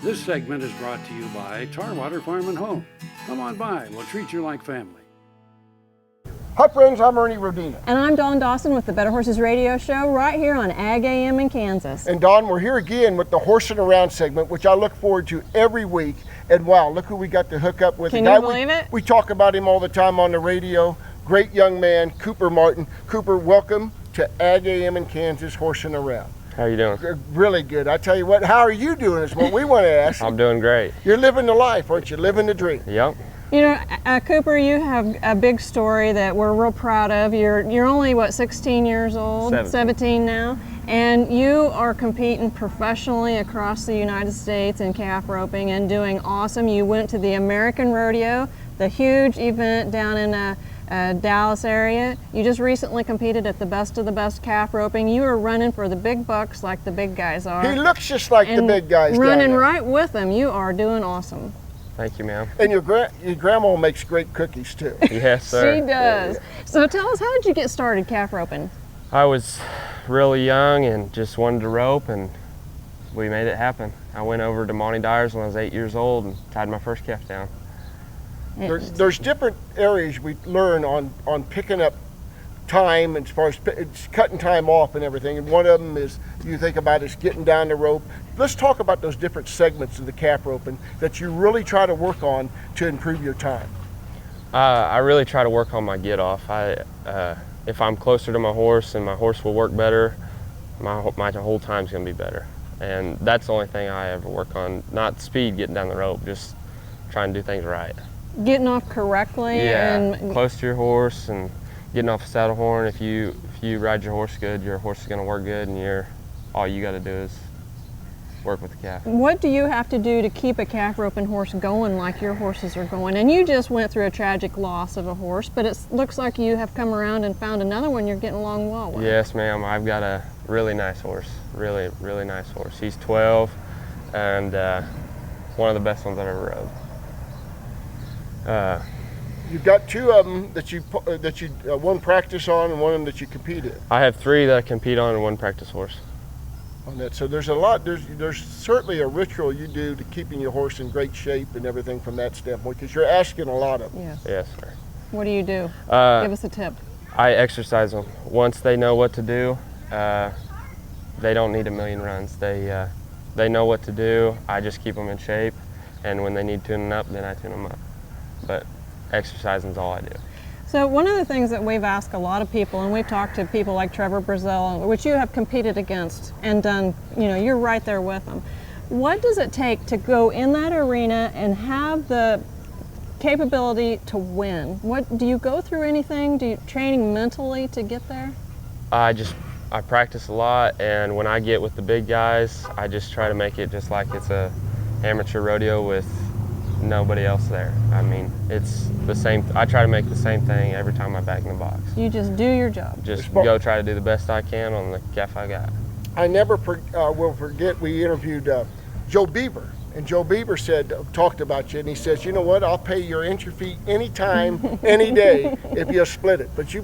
This segment is brought to you by Tarwater Farm and Home. Come on by, we'll treat you like family. Hi friends, I'm Ernie Rodina. And I'm Dawson with the Better Horses Radio Show right here on Ag AM in Kansas. And Dawn, we're here again with the Horsing Around segment, which I look forward to every week. And wow, look who we got to hook up with. Can you believe it? We talk about him all the time on the radio. Great young man, Cooper Martin. Cooper, welcome to Ag AM in Kansas, Horsing Around. How are you doing? Really good. I tell you what, how are you doing is what we want to ask. I'm doing great. You're living the life, aren't you? Living the dream. Yep. You know, Cooper, you have a big story that we're real proud of. You're only, what, 16 years old? 17 now? And you are competing professionally across the United States in calf roping and doing awesome. You went to the American Rodeo, the huge event down in Dallas area. You just recently competed at the Best of the Best calf roping. You are running for the big bucks like the big guys are. He looks just like the big guys. Running right with them. You are doing awesome. Thank you, ma'am. And your grandma makes great cookies too. Yes, sir. She does. So tell us, how did you get started calf roping? I was really young and just wanted to rope, and we made it happen. I went over to Monty Dyer's when I was 8 years old and tied my first calf down. There's different areas we learn on picking up time, as far as it's cutting time off and everything, and one of them is you think about is getting down the rope. Let's talk about those different segments of the calf roping that you really try to work on to improve your time. I really try to work on my get off. If I'm closer to my horse and my horse will work better, my whole time's gonna be better. And that's the only thing I ever work on, not speed getting down the rope, just trying to do things right. Getting off correctly. Yeah, and close to your horse and getting off a saddle horn. If you ride your horse good, your horse is going to work good, and all you got to do is work with the calf. What do you have to do to keep a calf roping horse going like your horses are going? And you just went through a tragic loss of a horse, but it looks like you have come around and found another one you're getting along well with. Yes, ma'am. I've got a really nice horse. Really, really nice horse. He's 12 and one of the best ones I've ever rode. You've got two of them that you one practice on and one of them that you compete in. I have 3 that I compete on and 1 practice horse. On that, so there's a lot. There's certainly a ritual you do to keeping your horse in great shape and everything from that standpoint, because you're asking a lot of them. Yes. Yes, sir. What do you do? Give us a tip. I exercise them. Once they know what to do, they don't need a million runs. They know what to do. I just keep them in shape, and when they need tuning up, then I tune them up. But exercising is all I do. So one of the things that we've asked a lot of people, and we've talked to people like Trevor Brazil, which you have competed against and done, you're right there with them. What does it take to go in that arena and have the capability to win? What do you go through anything? Do you training mentally to get there? I practice a lot, and when I get with the big guys, I just try to make it just like it's a amateur rodeo with nobody else there. I mean, it's the same. I try to make the same thing every time I back in the box. You just do your job. Just go try to do the best I can on the calf I got. I never will forget, we interviewed Joe Beaver, and Joe Beaver talked about you, and he says, you know what, I'll pay your entry fee anytime, any day, if you'll split it. But you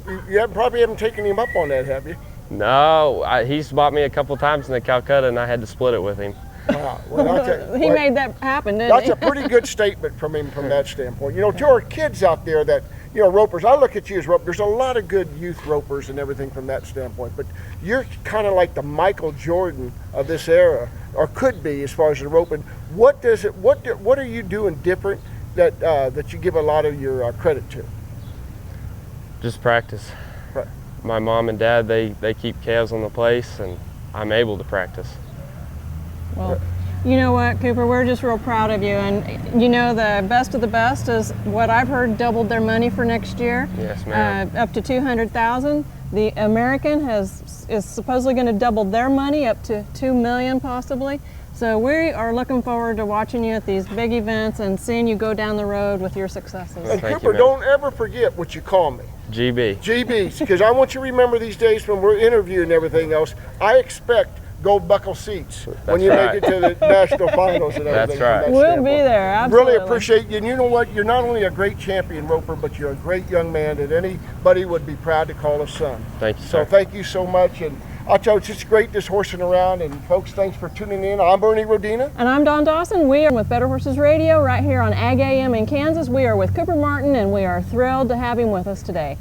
probably haven't taken him up on that, have you? No, he's bought me a couple times in the Calcutta, and I had to split it with him. He made that happen, didn't he? That's a pretty good statement from him from that standpoint. To our kids out there that, ropers, I look at you as ropers. There's a lot of good youth ropers and everything from that standpoint, but you're kind of like the Michael Jordan of this era, or could be as far as the roping. What are you doing different that you give a lot of your credit to? Just practice. Right. My mom and dad, they keep calves on the place, and I'm able to practice. Well, you know what, Cooper, we're just real proud of you, and the Best of the Best is what I've heard doubled their money for next year. Yes, ma'am. Up to $200,000. The American is supposedly going to double their money up to $2 million possibly. So we are looking forward to watching you at these big events and seeing you go down the road with your successes. And Cooper, don't ever forget what you call me. GB. GBs, because I want you to remember these days when we're interviewing and everything else, I expect gold buckle seats when you make it to the national finals and everything. That's right. We'll be there, absolutely. Really appreciate you. And you know what? You're not only a great champion roper, but you're a great young man that anybody would be proud to call a son. Thank you, sir. So thank you so much. And I'll tell you, it's just great just horsing around. And folks, thanks for tuning in. I'm Ernie Rodina. And I'm Don Dawson. We are with Better Horses Radio right here on Ag AM in Kansas. We are with Cooper Martin, and we are thrilled to have him with us today.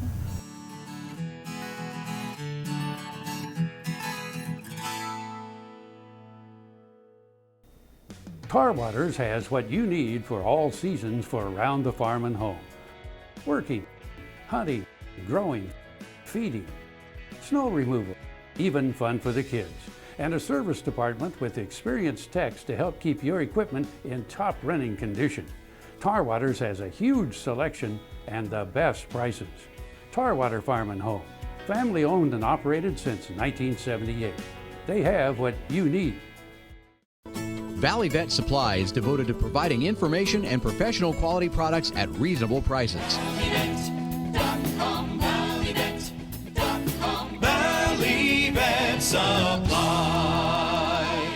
Tar Waters has what you need for all seasons for around the farm and home. Working, hunting, growing, feeding, snow removal, even fun for the kids. And a service department with experienced techs to help keep your equipment in top running condition. Tar Waters has a huge selection and the best prices. Tar Water Farm and Home, family owned and operated since 1978. They have what you need. Valley Vet Supply is devoted to providing information and professional quality products at reasonable prices.